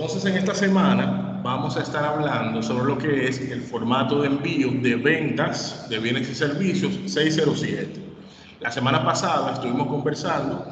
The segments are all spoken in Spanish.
Entonces, en esta semana vamos a estar hablando sobre lo que es el formato de envío de ventas de bienes y servicios 607. La semana pasada estuvimos conversando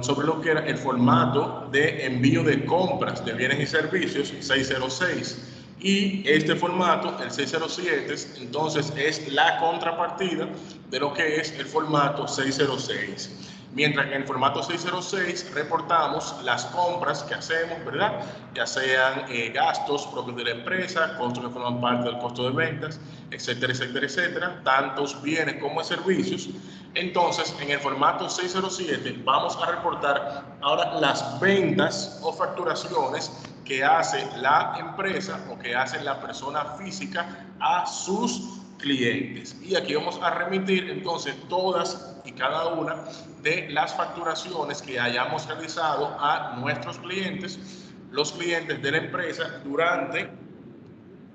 sobre lo que era el formato de envío de compras de bienes y servicios 606. Y este formato, el 607, entonces es la contrapartida de lo que es el formato 606. Mientras que en el formato 606 reportamos las compras que hacemos, ¿verdad? Ya sean gastos propios de la empresa, costos que forman parte del costo de ventas, etcétera, etcétera, etcétera, tantos bienes como servicios. Entonces, en el formato 607 vamos a reportar ahora las ventas o facturaciones que hace la empresa o que hace la persona física a sus clientes. Y aquí vamos a remitir entonces todas y cada una de las facturaciones que hayamos realizado a nuestros clientes, los clientes de la empresa, durante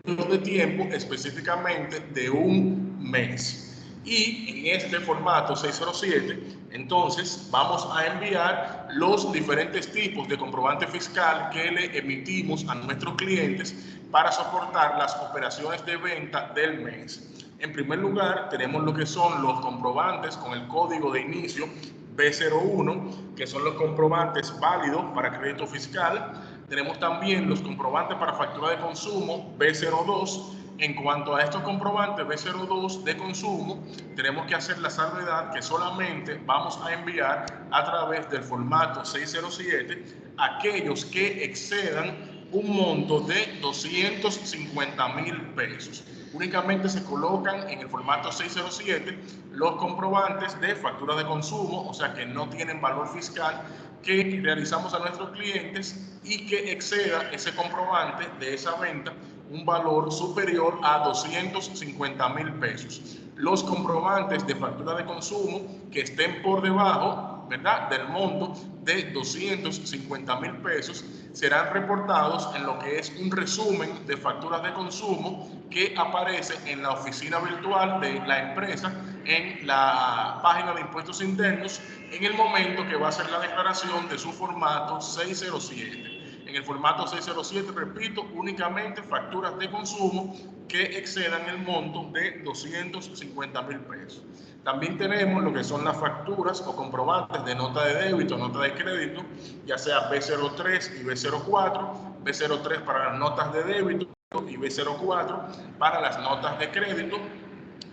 un periodo de tiempo específicamente de un mes. Y en este formato 607, entonces vamos a enviar los diferentes tipos de comprobante fiscal que le emitimos a nuestros clientes para soportar las operaciones de venta del mes. En primer lugar, tenemos lo que son los comprobantes con el código de inicio B01, que son los comprobantes válidos para crédito fiscal. Tenemos también los comprobantes para factura de consumo B02. En cuanto a estos comprobantes B02 de consumo, tenemos que hacer la salvedad que solamente vamos a enviar a través del formato 607 aquellos que excedan un monto de 250,000 pesos. Únicamente se colocan en el formato 607 los comprobantes de factura de consumo, o sea que no tienen valor fiscal, que realizamos a nuestros clientes y que exceda ese comprobante de esa venta un valor superior a 250,000 pesos. Los comprobantes de factura de consumo que estén por debajo, ¿verdad?, del monto de 250,000 pesos serán reportados en lo que es un resumen de facturas de consumo que aparece en la oficina virtual de la empresa, en la página de impuestos internos, en el momento que va a hacer la declaración de su formato 607. En el formato 607, repito, únicamente facturas de consumo que excedan el monto de 250,000 pesos. También tenemos lo que son las facturas o comprobantes de nota de débito, nota de crédito, ya sea B03 y B04, B03 para las notas de débito y B04 para las notas de crédito.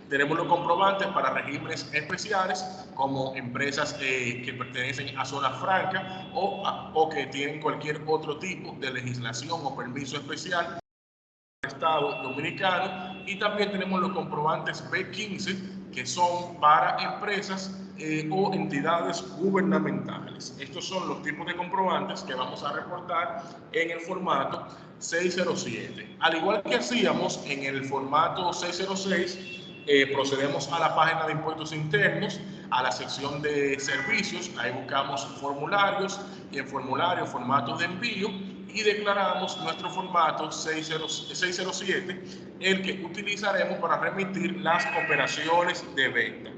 Tenemos los comprobantes para regímenes especiales, como empresas que pertenecen a zona franca o que tienen cualquier otro tipo de legislación o permiso especial del Estado Dominicano. Y también tenemos los comprobantes B15, que son para empresas o entidades gubernamentales. Estos son los tipos de comprobantes que vamos a reportar en el formato 607. Al igual que hacíamos en el formato 606, procedemos a la página de impuestos internos, a la sección de servicios, ahí buscamos formularios y en formulario formatos de envío y declaramos nuestro formato 607, el que utilizaremos para remitir las operaciones de venta.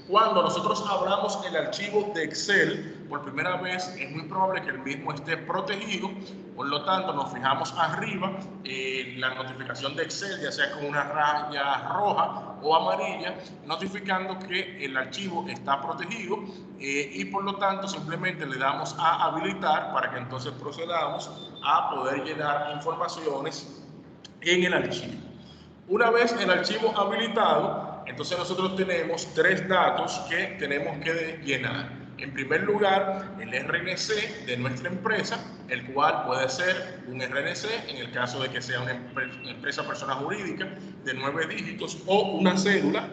Cuando nosotros abramos el archivo de Excel por primera vez, es muy probable que el mismo esté protegido. Por lo tanto, nos fijamos arriba la notificación de Excel, ya sea con una raya roja o amarilla, notificando que el archivo está protegido, y por lo tanto simplemente le damos a habilitar para que entonces procedamos a poder llenar informaciones en el archivo. Una vez el archivo habilitado, entonces nosotros tenemos tres datos que tenemos que llenar. En primer lugar, el RNC de nuestra empresa, el cual puede ser un RNC en el caso de que sea una empresa persona jurídica de 9 dígitos, o una cédula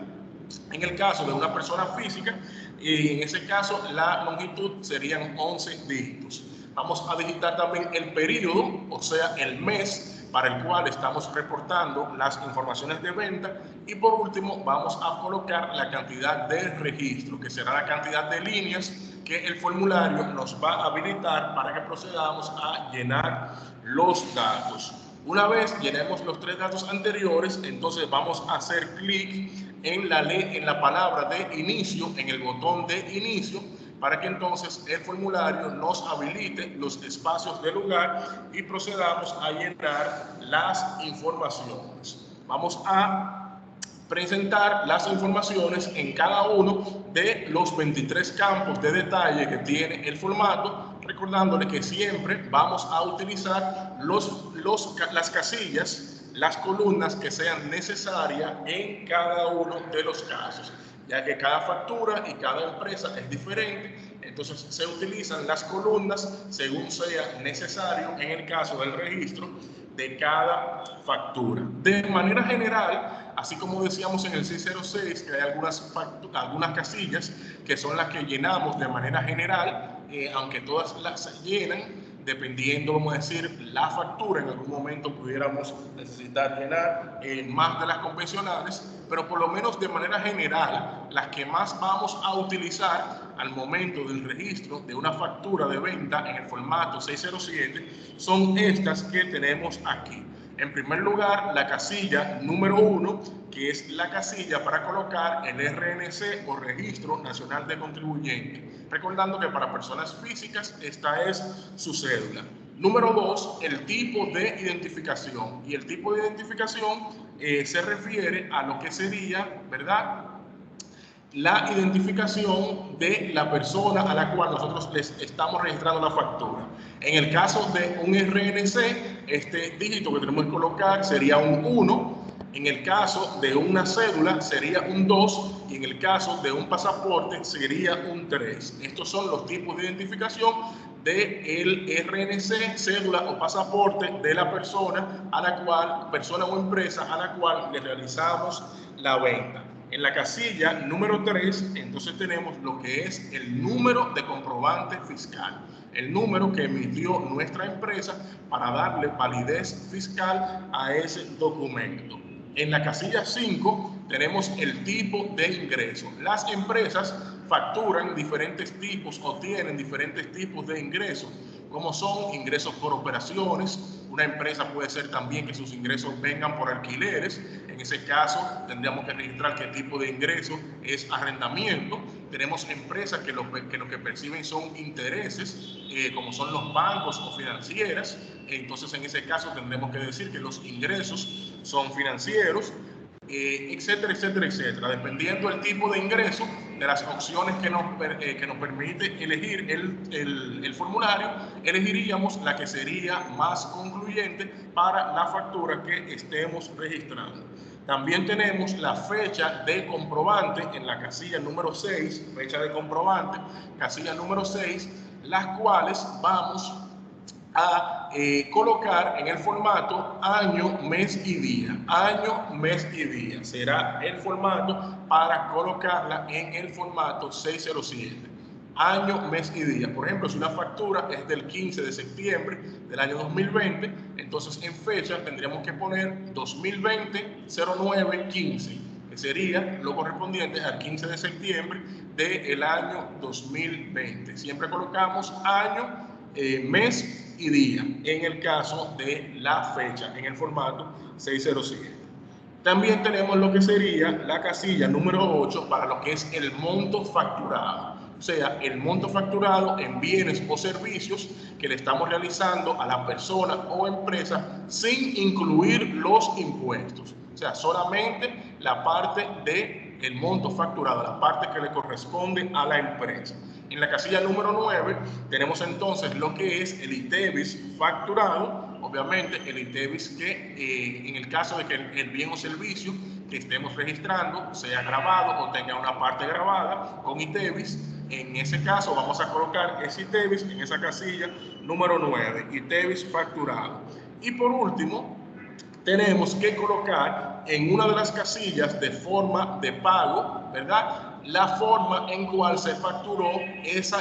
en el caso de una persona física, y en ese caso la longitud serían 11 dígitos. Vamos a digitar también el periodo, o sea, el mes para el cual estamos reportando las informaciones de venta, y por último vamos a colocar la cantidad de registro, que será la cantidad de líneas que el formulario nos va a habilitar para que procedamos a llenar los datos. Una vez llenemos los tres datos anteriores, entonces vamos a hacer clic en la palabra de inicio, en el botón de inicio, para que entonces el formulario nos habilite los espacios de lugar y procedamos a llenar las informaciones. Vamos a presentar las informaciones en cada uno de los 23 campos de detalle que tiene el formato, recordándole que siempre vamos a utilizar las casillas, las columnas que sean necesarias en cada uno de los casos, ya que cada factura y cada empresa es diferente. Entonces se utilizan las columnas según sea necesario en el caso del registro de cada factura. De manera general, así como decíamos en el 606, que hay algunas casillas que son las que llenamos de manera general, aunque todas las llenan, dependiendo, vamos a decir, la factura, en algún momento pudiéramos necesitar llenar más de las convencionales, pero por lo menos de manera general, las que más vamos a utilizar al momento del registro de una factura de venta en el formato 607 son estas que tenemos aquí. En primer lugar, la casilla número 1, que es la casilla para colocar el RNC o Registro Nacional de Contribuyente. Recordando que para personas físicas esta es su cédula. Número 2, el tipo de identificación. Y el tipo de identificación se refiere a lo que sería, ¿verdad?, la identificación de la persona a la cual nosotros les estamos registrando la factura. En el caso de un RNC, este dígito que tenemos que colocar sería un 1. En el caso de una cédula sería un 2 y en el caso de un pasaporte sería un 3. Estos son los tipos de identificación del RNC, cédula o pasaporte de la persona o empresa a la cual le realizamos la venta. En la casilla número 3, entonces tenemos lo que es el número de comprobante fiscal, el número que emitió nuestra empresa para darle validez fiscal a ese documento. En la casilla 5 tenemos el tipo de ingreso. Las empresas facturan diferentes tipos o tienen diferentes tipos de ingresos, como son ingresos por operaciones. Una empresa puede ser también que sus ingresos vengan por alquileres. En ese caso tendríamos que registrar qué tipo de ingreso es arrendamiento. Tenemos empresas que lo que perciben son intereses, como son los bancos o financieras. Entonces en ese caso tendremos que decir que los ingresos son financieros, etcétera, etcétera, etcétera. Dependiendo del tipo de ingreso, de las opciones que nos permite elegir el formulario, elegiríamos la que sería más concluyente para la factura que estemos registrando. También tenemos la fecha de comprobante en la casilla número 6, fecha de comprobante, casilla número 6, las cuales vamos a colocar en el formato año, mes y día. Año, mes y día será el formato para colocarla en el formato 607. Año, mes y día. Por ejemplo, si una factura es del 15 de septiembre del año 2020, entonces en fecha tendríamos que poner 2020-09-15, que sería lo correspondiente al 15 de septiembre del año 2020. Siempre colocamos año, mes y día en el caso de la fecha en el formato 607. También tenemos lo que sería la casilla número 8 para lo que es el monto facturado, o sea, el monto facturado en bienes o servicios que le estamos realizando a la persona o empresa sin incluir los impuestos, o sea, solamente la parte del monto facturado, la parte que le corresponde a la empresa. En la casilla número 9 tenemos entonces lo que es el ITEVIS facturado. Obviamente el ITEVIS que en el caso de que el bien o servicio que estemos registrando sea grabado o tenga una parte grabada con ITEVIS, en ese caso vamos a colocar ese ITEVIS en esa casilla número 9, ITEVIS facturado. Y por último, tenemos que colocar en una de las casillas de forma de pago, ¿verdad?, la forma en cual se facturó esa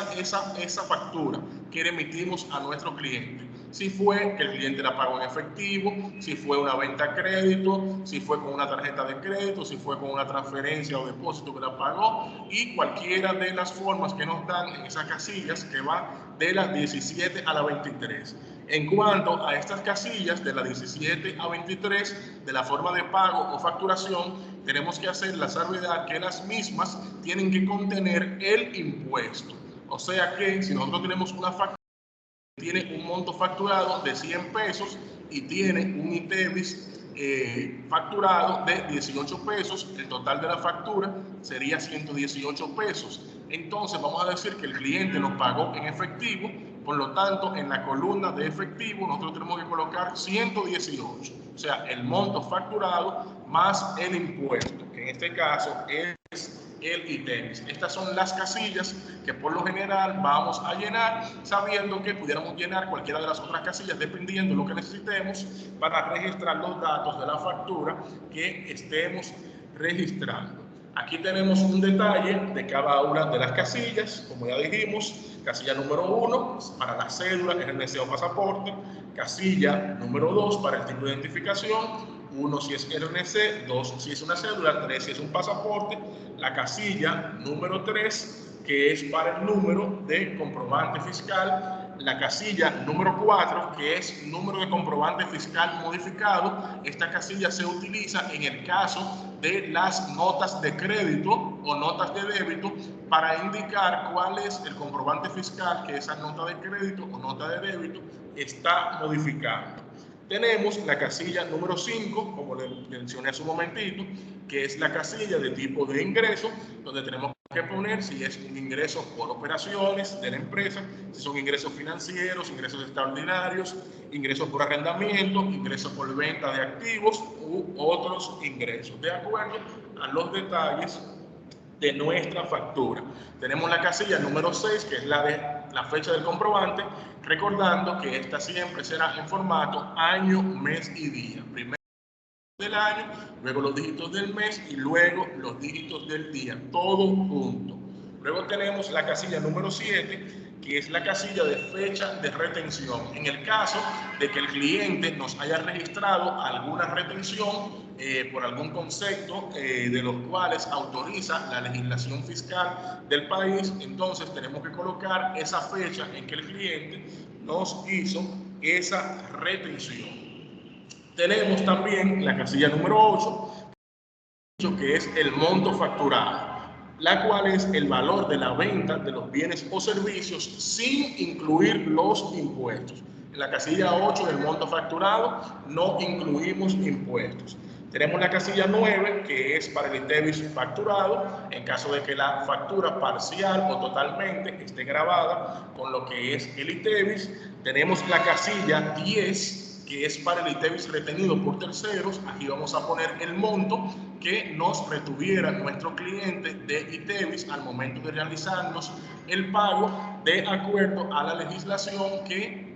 factura que le emitimos a nuestro cliente. Si fue que el cliente la pagó en efectivo, si fue una venta a crédito, si fue con una tarjeta de crédito, si fue con una transferencia o depósito que la pagó, y cualquiera de las formas que nos dan en esas casillas que va de las 17 a la 23. En cuanto a estas casillas de la 17 a 23 de la forma de pago o facturación, tenemos que hacer la salvedad que las mismas tienen que contener el impuesto. O sea que si nosotros tenemos una factura que tiene un monto facturado de 100 pesos y tiene un ITEVIS facturado de 18 pesos, el total de la factura sería 118 pesos. Entonces vamos a decir que el cliente nos pagó en efectivo, por lo tanto en la columna de efectivo nosotros tenemos que colocar 118, o sea, el monto facturado más el impuesto, que en este caso es el ITEVIS. Estas son las casillas que por lo general vamos a llenar, sabiendo que pudiéramos llenar cualquiera de las otras casillas dependiendo de lo que necesitemos para registrar los datos de la factura que estemos registrando. Aquí tenemos un detalle de cada una de las casillas, como ya dijimos. Casilla número 1 para la cédula, RNC o pasaporte. Casilla número 2 para el tipo de identificación. 1 si es RNC, 2 si es una cédula, 3 si es un pasaporte. La casilla número 3, que es para el número de comprobante fiscal. La casilla número 4, que es número de comprobante fiscal modificado. Esta casilla se utiliza en el caso de las notas de crédito o notas de débito para indicar cuál es el comprobante fiscal que esa nota de crédito o nota de débito está modificando. Tenemos la casilla número 5, como le mencioné hace un momentito, que es la casilla de tipo de ingreso, donde tenemos que poner si es un ingreso por operaciones de la empresa, si son ingresos financieros, ingresos extraordinarios, ingresos por arrendamiento, ingresos por venta de activos u otros ingresos, de acuerdo a los detalles de nuestra factura. Tenemos la casilla número 6, que es la de la fecha del comprobante, recordando que esta siempre será en formato año, mes y día. Primero del año, luego los dígitos del mes y luego los dígitos del día, todo junto. Luego tenemos la casilla número 7, que es la casilla de fecha de retención. En el caso de que el cliente nos haya registrado alguna retención por algún concepto de los cuales autoriza la legislación fiscal del país, entonces tenemos que colocar esa fecha en que el cliente nos hizo esa retención. Tenemos también la casilla número 8, que es el monto facturado, la cual es el valor de la venta de los bienes o servicios sin incluir los impuestos. En la casilla 8 del monto facturado no incluimos impuestos. Tenemos la casilla 9, que es para el ITEVIS facturado, en caso de que la factura parcial o totalmente esté grabada con lo que es el ITEVIS. Tenemos la casilla 10, que es para el ITEVIS retenido por terceros. Aquí vamos a poner el monto que nos retuviera nuestro cliente de ITEVIS al momento de realizarnos el pago, de acuerdo a la legislación que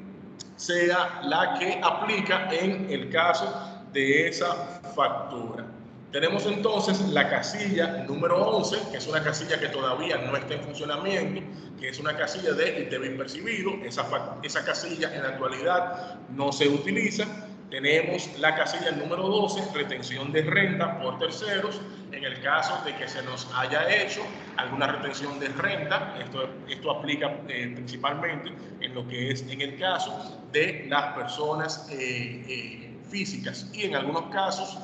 sea la que aplica en el caso de esa factura. Tenemos entonces la casilla número 11, que es una casilla que todavía no está en funcionamiento, que es una casilla de ITEVIS percibido. Esa casilla en la actualidad no se utiliza. Tenemos la casilla número 12, retención de renta por terceros, en el caso de que se nos haya hecho alguna retención de renta. Esto aplica principalmente en lo que es en el caso de las personas físicas y en algunos casos,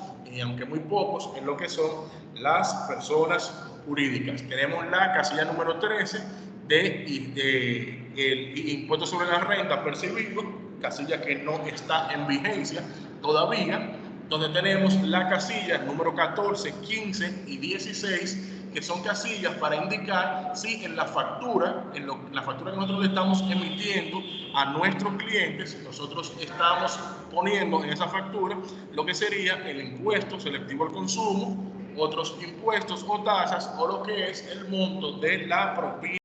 aunque muy pocos, en lo que son las personas jurídicas. Tenemos la casilla número 13 el impuesto sobre la renta percibido, casilla que no está en vigencia todavía, donde tenemos la casilla número 14, 15 y 16, que son casillas para indicar si en la factura, la factura que nosotros estamos emitiendo a nuestros clientes, nosotros estamos poniendo en esa factura lo que sería el impuesto selectivo al consumo, otros impuestos o tasas, o lo que es el monto de la propina.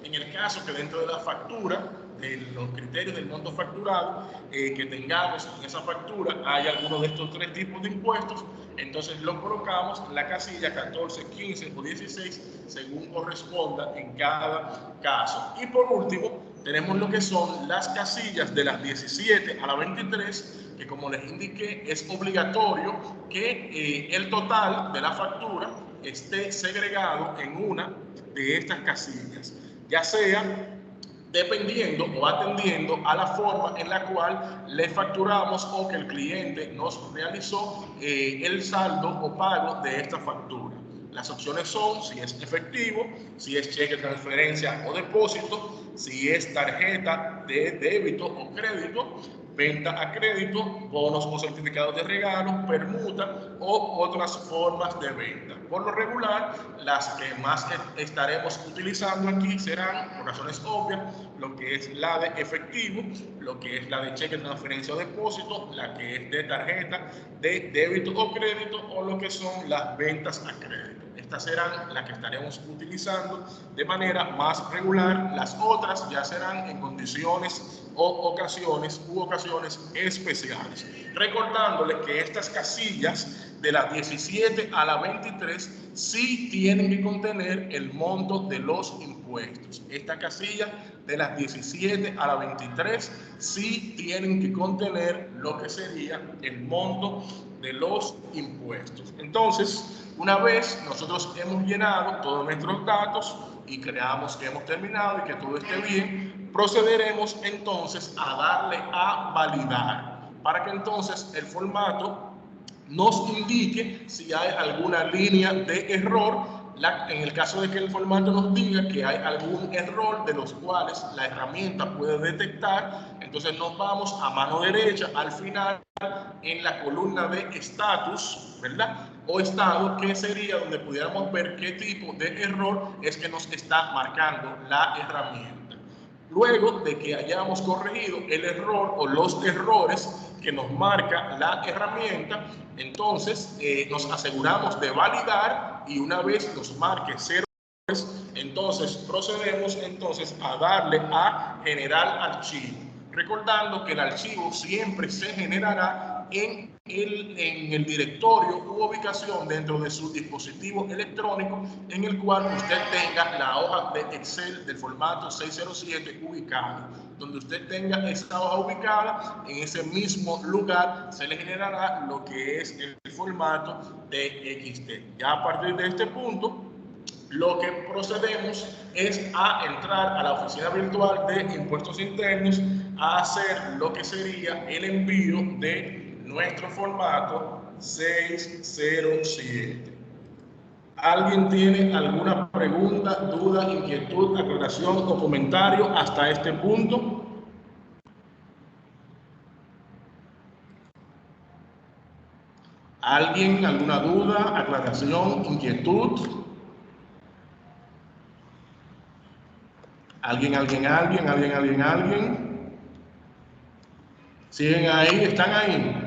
En el caso que dentro de la factura, de los criterios del monto facturado, que tengamos en esa factura hay alguno de estos tres tipos de impuestos, entonces lo colocamos en la casilla 14, 15 o 16 según corresponda en cada caso. Y por último, tenemos lo que son las casillas de las 17 a la 23, que como les indiqué es obligatorio que el total de la factura esté segregado en una de estas casillas, ya sea dependiendo o atendiendo a la forma en la cual le facturamos o que el cliente nos realizó el saldo o pago de esta factura. Las opciones son si es efectivo, si es cheque, transferencia o depósito, si es tarjeta de débito o crédito, venta a crédito, bonos o certificados de regalo, permuta o otras formas de venta. Por lo regular, las que más estaremos utilizando aquí serán, por razones obvias, lo que es la de efectivo, lo que es la de cheque, transferencia o depósito, la que es de tarjeta de débito o crédito o lo que son las ventas a crédito. Estas serán las que estaremos utilizando de manera más regular. Las otras ya serán en condiciones o ocasiones especiales. Recordándole que estas casillas de las 17 a la 23 sí tienen que contener el monto de los impuestos. Esta casilla de las 17 a la 23 sí tienen que contener lo que sería el monto de los impuestos. Entonces, una vez nosotros hemos llenado todos nuestros datos y creamos que hemos terminado y que todo esté bien, procederemos entonces a darle a validar para que entonces el formato nos indique si hay alguna línea de error. En el caso de que el formato nos diga que hay algún error de los cuales la herramienta puede detectar, entonces nos vamos a mano derecha al final en la columna de estatus, ¿verdad? O estado, que sería donde pudiéramos ver qué tipo de error es que nos está marcando la herramienta. Luego de que hayamos corregido el error o los errores que nos marca la herramienta, entonces nos aseguramos de validar y una vez nos marque 0 errores, entonces procedemos entonces a darle a generar archivo. Recordando que el archivo siempre se generará en el directorio u ubicación dentro de su dispositivo electrónico en el cual usted tenga la hoja de Excel del formato 607 ubicada. Donde usted tenga esa hoja ubicada, en ese mismo lugar se le generará lo que es el formato TXT. Ya a partir de este punto, lo que procedemos es a entrar a la oficina virtual de impuestos internos a hacer lo que sería el envío de nuestro formato 607. ¿Alguien tiene alguna pregunta, duda, inquietud, aclaración o comentario hasta este punto? ¿Alguien, alguna duda, aclaración, inquietud? ¿Alguien? ¿Siguen ahí? ¿Están ahí?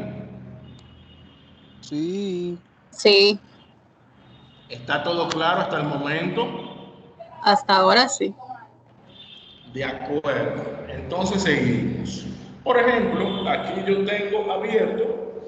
Sí. Sí. ¿Está todo claro hasta el momento? Hasta ahora sí. De acuerdo. Entonces seguimos. Por ejemplo, aquí yo tengo abierto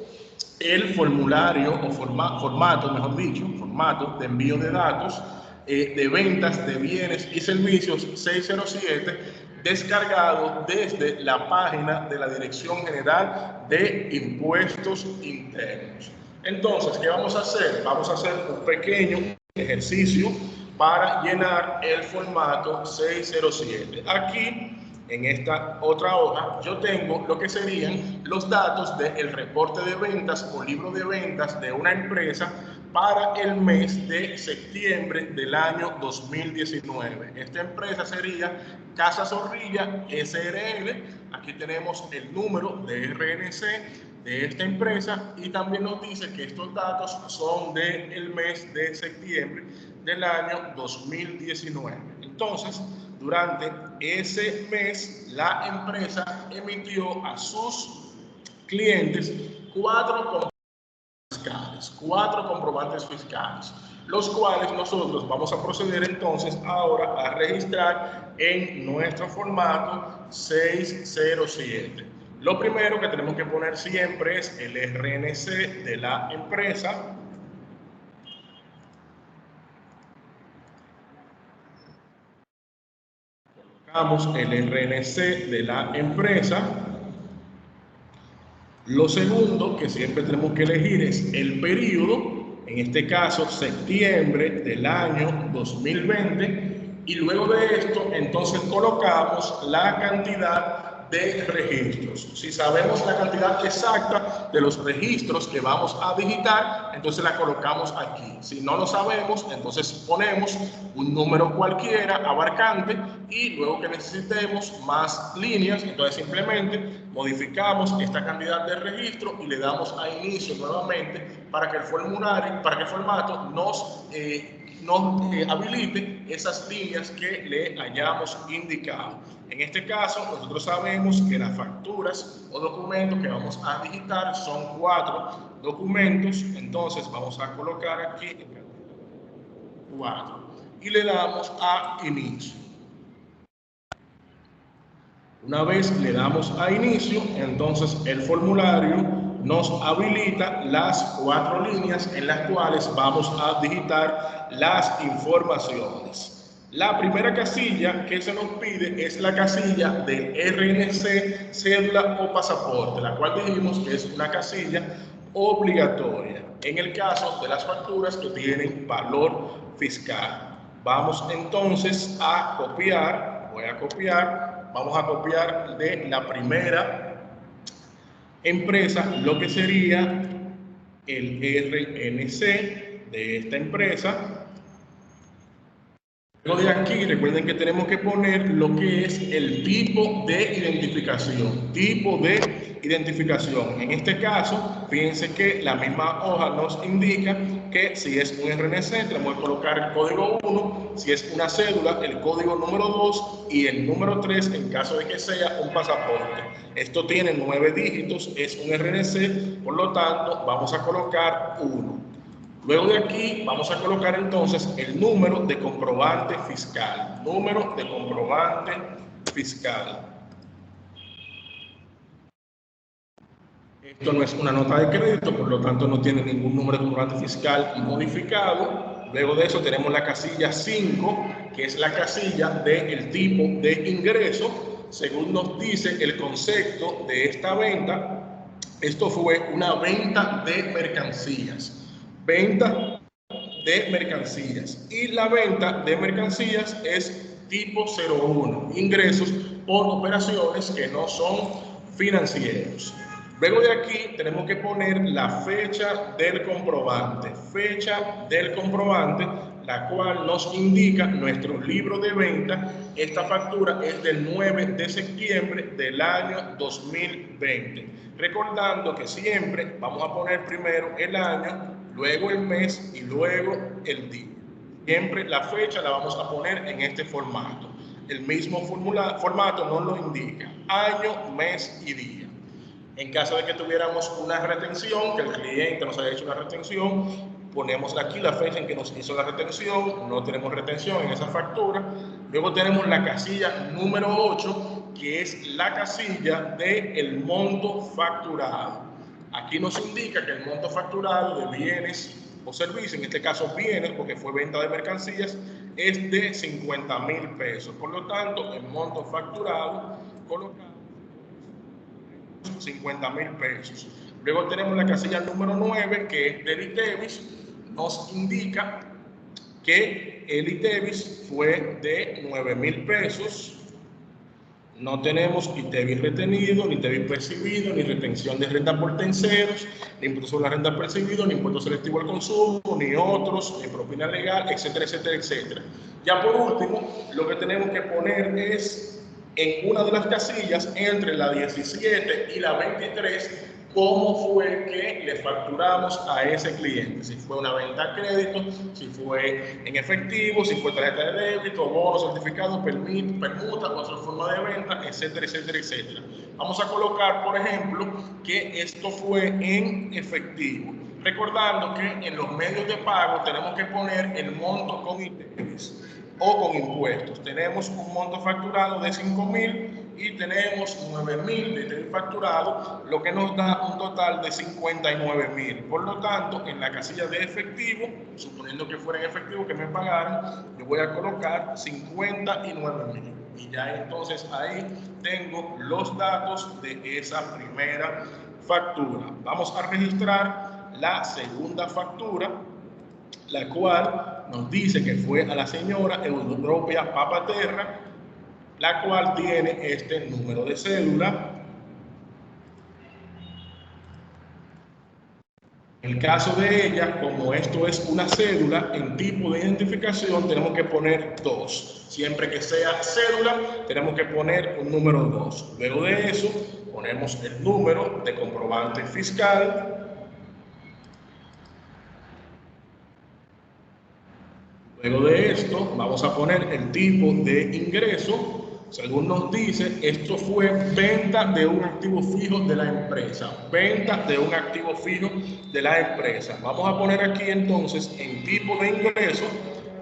el formulario o formato, mejor dicho, formato de envío de datos de ventas de bienes y servicios 607 descargado desde la página de la Dirección General de Impuestos Internos. Entonces, ¿qué vamos a hacer? Vamos a hacer un pequeño ejercicio para llenar el formato 607. Aquí, en esta otra hoja, yo tengo lo que serían los datos del reporte de ventas o libro de ventas de una empresa para el mes de septiembre del año 2019. Esta empresa sería Casa Zorrilla SRL. Aquí tenemos el número de RNC de esta empresa y también nos dice que estos datos son del mes de septiembre del año 2019. Entonces, durante ese mes, la empresa emitió a sus clientes cuatro comprobantes fiscales, los cuales nosotros vamos a proceder entonces ahora a registrar en nuestro formato 607. Lo primero que tenemos que poner siempre es el RNC de la empresa. Colocamos el RNC de la empresa. Lo segundo que siempre tenemos que elegir es el periodo, en este caso septiembre del año 2020, y luego de esto entonces colocamos la cantidad de registros. Si sabemos la cantidad exacta de los registros que vamos a digitar, entonces la colocamos aquí. Si no lo sabemos, entonces ponemos un número cualquiera abarcante y luego que necesitemos más líneas, entonces simplemente modificamos esta cantidad de registro y le damos a inicio nuevamente para que el formulario, para que el formato nos habilite esas líneas que le hayamos indicado. En este caso, nosotros sabemos que las facturas o documentos que vamos a digitar son 4 documentos, entonces vamos a colocar aquí 4 y le damos a inicio. Una vez le damos a inicio, entonces el formulario nos habilita las 4 líneas en las cuales vamos a digitar las informaciones. La primera casilla que se nos pide es la casilla del RNC, cédula o pasaporte, la cual dijimos que es una casilla obligatoria en el caso de las facturas que tienen valor fiscal. Vamos entonces a copiar, vamos a copiar de la primera empresa lo que sería el RNC de esta empresa. Luego de aquí, recuerden que tenemos que poner lo que es el tipo de identificación. En este caso, fíjense que la misma hoja nos indica que si es un RNC, tenemos que colocar el código 1, si es una cédula, el código número 2 y el número 3 en caso de que sea un pasaporte. Esto tiene 9 dígitos, es un RNC, por lo tanto, vamos a colocar 1. Luego de aquí vamos a colocar entonces el número de comprobante fiscal. Esto no es una nota de crédito, por lo tanto no tiene ningún número de comprobante fiscal modificado. Luego de eso tenemos la casilla 5, que es la casilla del tipo de ingreso. Según nos dice el concepto de esta venta, esto fue una venta de mercancías. Y la venta de mercancías es tipo 01, ingresos por operaciones que no son financieros. Luego de aquí tenemos que poner la fecha del comprobante, la cual nos indica nuestro libro de venta. Esta factura es del 9 de septiembre del año 2020. Recordando que siempre vamos a poner primero el año, luego el mes y luego el día. Siempre la fecha la vamos a poner en este formato. El mismo formato nos lo indica, año, mes y día. En caso de que tuviéramos una retención, que el cliente nos haya hecho una retención, ponemos aquí la fecha en que nos hizo la retención, no tenemos retención en esa factura. Luego tenemos la casilla número 8, que es la casilla del monto facturado. Aquí nos indica que el monto facturado de bienes o servicios, en este caso bienes, porque fue venta de mercancías, es de 50,000 pesos. Por lo tanto, el monto facturado colocado 50,000 pesos. Luego tenemos la casilla número 9, que es del ITEVIS. Nos indica que el ITEVIS fue de 9,000 pesos. No tenemos ITEVIS retenido, ni ITEVIS percibido, ni retención de renta por terceros, ni impuesto sobre la renta percibido, ni impuesto selectivo al consumo, ni otros, ni propina legal, etcétera, etcétera, etcétera. Ya por último, lo que tenemos que poner es en una de las casillas entre la 17 y la 23 cómo fue que le facturamos a ese cliente, si fue una venta a crédito, si fue en efectivo, si fue tarjeta de débito, bono, certificado, permuta, otra forma de venta, etcétera, etcétera, etcétera. Vamos a colocar, por ejemplo, que esto fue en efectivo, recordando que en los medios de pago tenemos que poner el monto con intereses o con impuestos. Tenemos un monto facturado de 5,000 y tenemos 9,000 de facturado, lo que nos da un total de 59,000. Por lo tanto, en la casilla de efectivo, suponiendo que fuera en efectivo que me pagaran, yo voy a colocar 59,000. Y ya entonces ahí tengo los datos de esa primera factura. Vamos a registrar la segunda factura, la cual nos dice que fue a la señora Europea Papaterra la cual tiene este número de cédula. En el caso de ella, como esto es una cédula, en tipo de identificación tenemos que poner 2. Siempre que sea cédula, tenemos que poner un número 2. Luego de eso, ponemos el número de comprobante fiscal. Luego de esto, vamos a poner el tipo de ingreso. Según nos dice, esto fue venta de un activo fijo de la empresa. Venta de un activo fijo de la empresa. Vamos a poner aquí entonces en tipo de ingreso,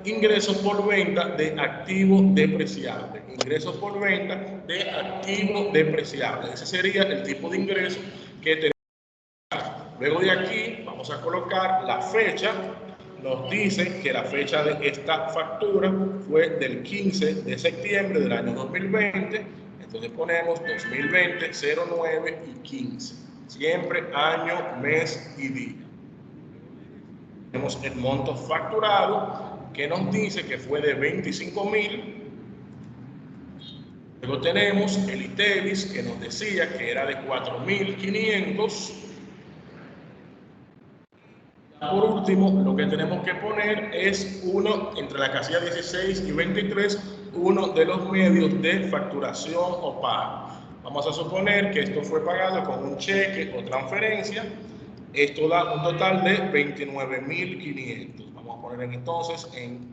ingresos por venta de activo depreciable. Ingresos por venta de activo depreciable. Ese sería el tipo de ingreso que tenemos. Luego de aquí vamos a colocar la fecha. Nos dice que la fecha de esta factura fue del 15 de septiembre del año 2020. Entonces ponemos 2020, 09 y 15. Siempre año, mes y día. Tenemos el monto facturado que nos dice que fue de 25.000. Luego tenemos el ITEVIS que nos decía que era de 4.500. Por último, lo que tenemos que poner es uno, entre la casilla 16 y 23, uno de los medios de facturación o pago. Vamos a suponer que esto fue pagado con un cheque o transferencia. Esto da un total de 29.500. Vamos a poner entonces en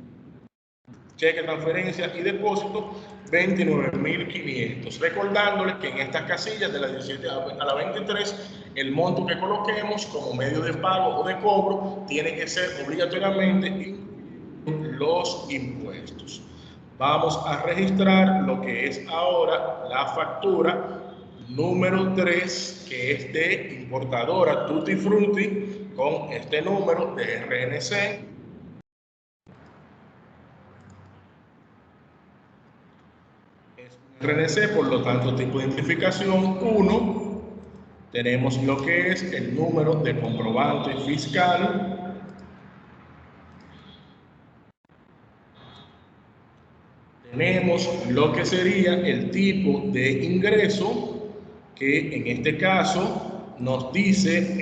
cheque, transferencia y depósito 29.500. Recordándoles que en estas casillas de la 17 a la 23, el monto que coloquemos como medio de pago o de cobro tiene que ser obligatoriamente los impuestos. Vamos a registrar lo que es ahora la factura número 3, que es de importadora Tutti Frutti, con este número de RNC. RNC, por lo tanto, tipo de identificación 1. Tenemos lo que es el número de comprobante fiscal. Tenemos lo que sería el tipo de ingreso, que en este caso nos dice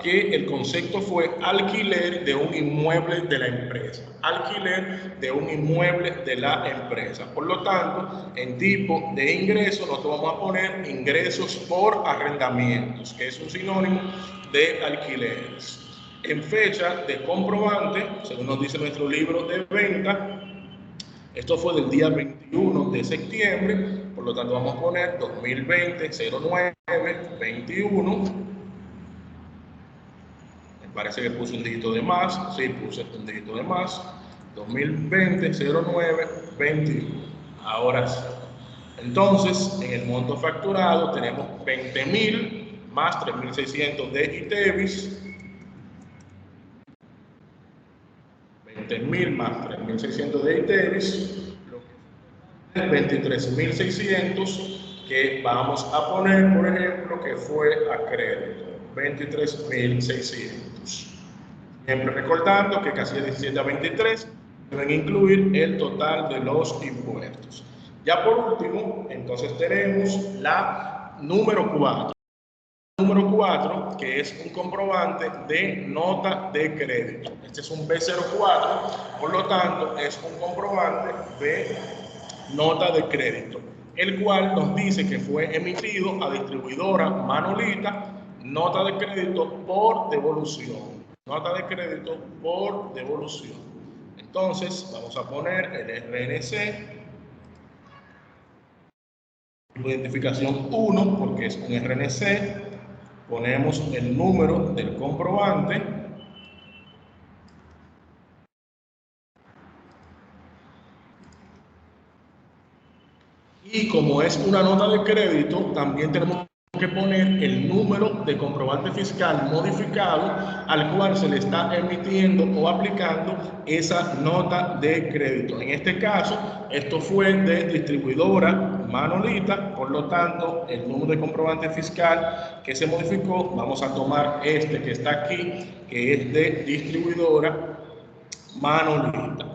que el concepto fue alquiler de un inmueble de la empresa. Alquiler de un inmueble de la empresa. Por lo tanto, en tipo de ingreso nosotros vamos a poner ingresos por arrendamientos, que es un sinónimo de alquileres. En fecha de comprobante, según nos dice nuestro libro de venta, esto fue del día 21 de septiembre, por lo tanto vamos a poner 2020, 09, 21. Me parece que puse un dígito de más, sí, puse un dígito de más. 2020, 09, 21. Ahora sí. Entonces, en el monto facturado tenemos 20.000 más 3.600 de ITEVIS. 20.000 más 3.600 de ITEVIS, 23.600 que vamos a poner, por ejemplo, que fue a crédito, 23.600. Siempre recordando que casilla 17 a 23 deben incluir el total de los impuestos. Ya por último, entonces tenemos la número 4. Número 4, que es un comprobante de nota de crédito. Este es un B04, por lo tanto, es un comprobante de nota de crédito, el cual nos dice que fue emitido a distribuidora Manolita, nota de crédito por devolución. Nota de crédito por devolución. Entonces, vamos a poner el RNC. Identificación 1, porque es un RNC. Ponemos el número del comprobante. Y como es una nota de crédito, también tenemos que poner el número de comprobante fiscal modificado al cual se le está emitiendo o aplicando esa nota de crédito. En este caso, esto fue de distribuidora Manolita, por lo tanto, el número de comprobante fiscal que se modificó, vamos a tomar este que está aquí, que es de distribuidora Manolita.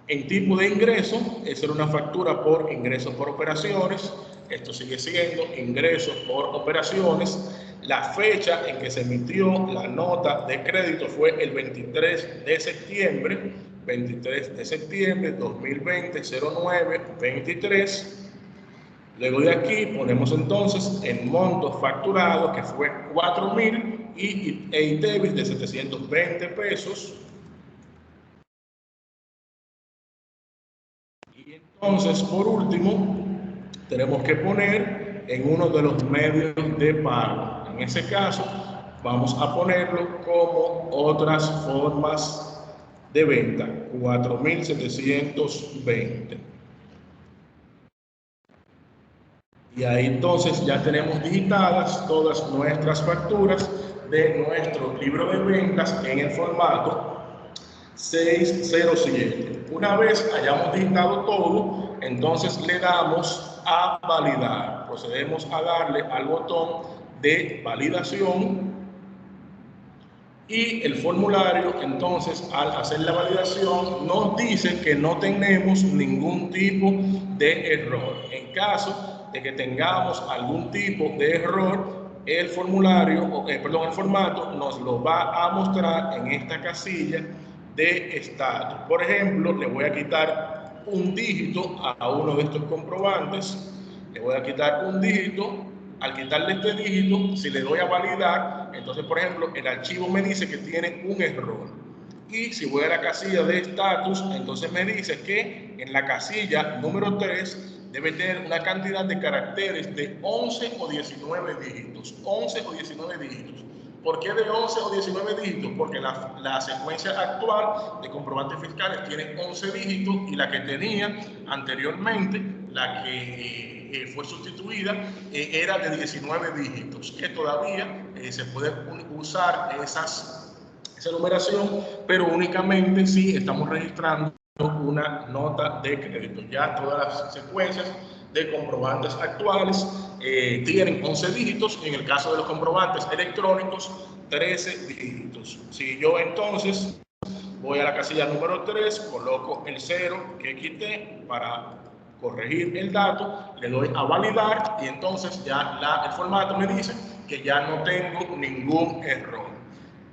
En tipo de ingreso, esa era una factura por ingresos por operaciones. Esto sigue siendo ingresos por operaciones. La fecha en que se emitió la nota de crédito fue el 23 de septiembre, 2020, 09-23. Luego de aquí ponemos entonces el monto facturado, que fue 4.000, y ITEVIS de 720 pesos. Y entonces, por último, tenemos que poner en uno de los medios de pago. En ese caso, vamos a ponerlo como otras formas de venta, 4.720. Y ahí entonces ya tenemos digitadas todas nuestras facturas de nuestro libro de ventas en el formato 607. Una vez hayamos digitado todo, entonces le damos a validar. Procedemos a darle al botón de validación y el formulario, entonces, al hacer la validación, nos dice que no tenemos ningún tipo de error. En caso de que tengamos algún tipo de error, el formulario, el formato nos lo va a mostrar en esta casilla de estatus. Por ejemplo, le voy a quitar un dígito a uno de estos comprobantes. Le voy a quitar un dígito. Al quitarle este dígito, si le doy a validar, entonces, por ejemplo, el archivo me dice que tiene un error. Y si voy a la casilla de estatus, entonces me dice que en la casilla número 3 debe tener una cantidad de caracteres de 11 o 19 dígitos. 11 o 19 dígitos. ¿Por qué de 11 o 19 dígitos? Porque la secuencia actual de comprobantes fiscales tiene 11 dígitos y la que tenía anteriormente, la que fue sustituida, era de 19 dígitos, que todavía se puede usar esa numeración, pero únicamente si estamos registrando una nota de crédito. Ya todas las secuencias de comprobantes actuales tienen 11 dígitos, en el caso de los comprobantes electrónicos, 13 dígitos. Si yo entonces voy a la casilla número 3, coloco el 0 que quité para corregir el dato, le doy a validar y entonces ya el formato me dice que ya no tengo ningún error.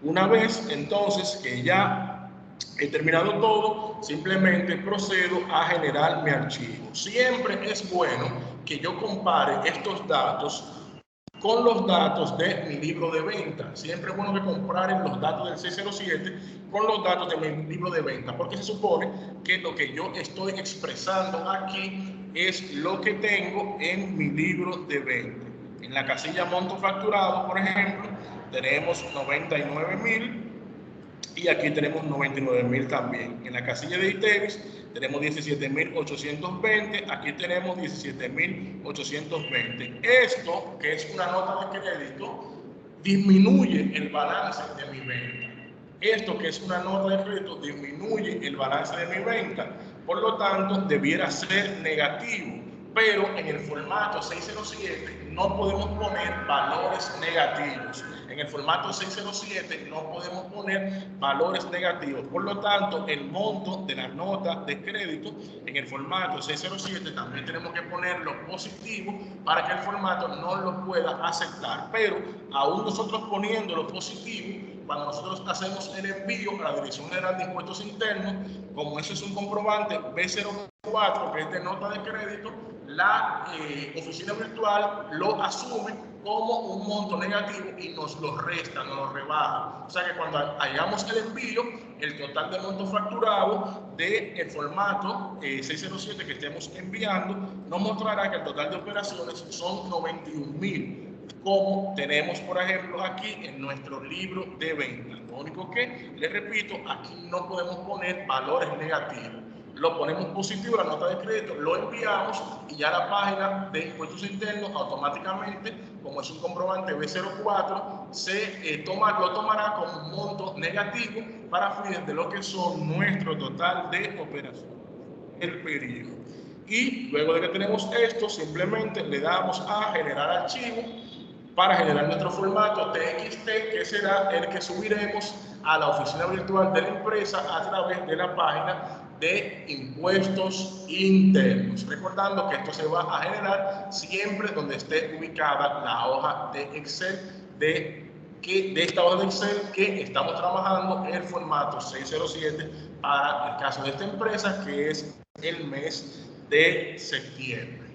Una vez entonces que ya he terminado todo, simplemente procedo a generar mi archivo. Siempre es bueno que yo compare estos datos con los datos de mi libro de venta. Siempre es bueno que comparen los datos del 607 con los datos de mi libro de venta, porque se supone que lo que yo estoy expresando aquí es lo que tengo en mi libro de venta. En la casilla monto facturado, por ejemplo, tenemos 99.000 y aquí tenemos 99.000 también. En la casilla de ITEVIS tenemos 17.820, aquí tenemos 17.820. Esto, que es una nota de crédito, disminuye el balance de mi venta. Esto, que es una nota de crédito, disminuye el balance de mi venta. Por lo tanto, debiera ser negativo. Pero en el formato 607 no podemos poner valores negativos. En el formato 607 no podemos poner valores negativos. Por lo tanto, el monto de la nota de crédito en el formato 607 también tenemos que ponerlo positivo para que el formato no lo pueda aceptar. Pero aún nosotros poniéndolo positivo, cuando nosotros hacemos el envío a la Dirección General de Impuestos Internos, como eso es un comprobante B04, que es de nota de crédito, la oficina virtual lo asume como un monto negativo y nos lo resta, nos lo rebaja. O sea que cuando hagamos el envío, el total de monto facturado del formato 607 que estemos enviando nos mostrará que el total de operaciones son 91.000. Como tenemos, por ejemplo, aquí en nuestro libro de venta. Lo único que, les repito, aquí no podemos poner valores negativos. Lo ponemos positivo, la nota de crédito, lo enviamos y ya la página de impuestos internos automáticamente, como es un comprobante B04, lo tomará como un monto negativo para fines de lo que son nuestro total de operaciones el periodo. Y luego de que tenemos esto, simplemente le damos a generar archivo para generar nuestro formato TXT, que será el que subiremos a la oficina virtual de la empresa a través de la página de impuestos internos. Recordando que esto se va a generar siempre donde esté ubicada la hoja de Excel de esta hoja de Excel que estamos trabajando en el formato 607 para el caso de esta empresa, que es el mes de septiembre.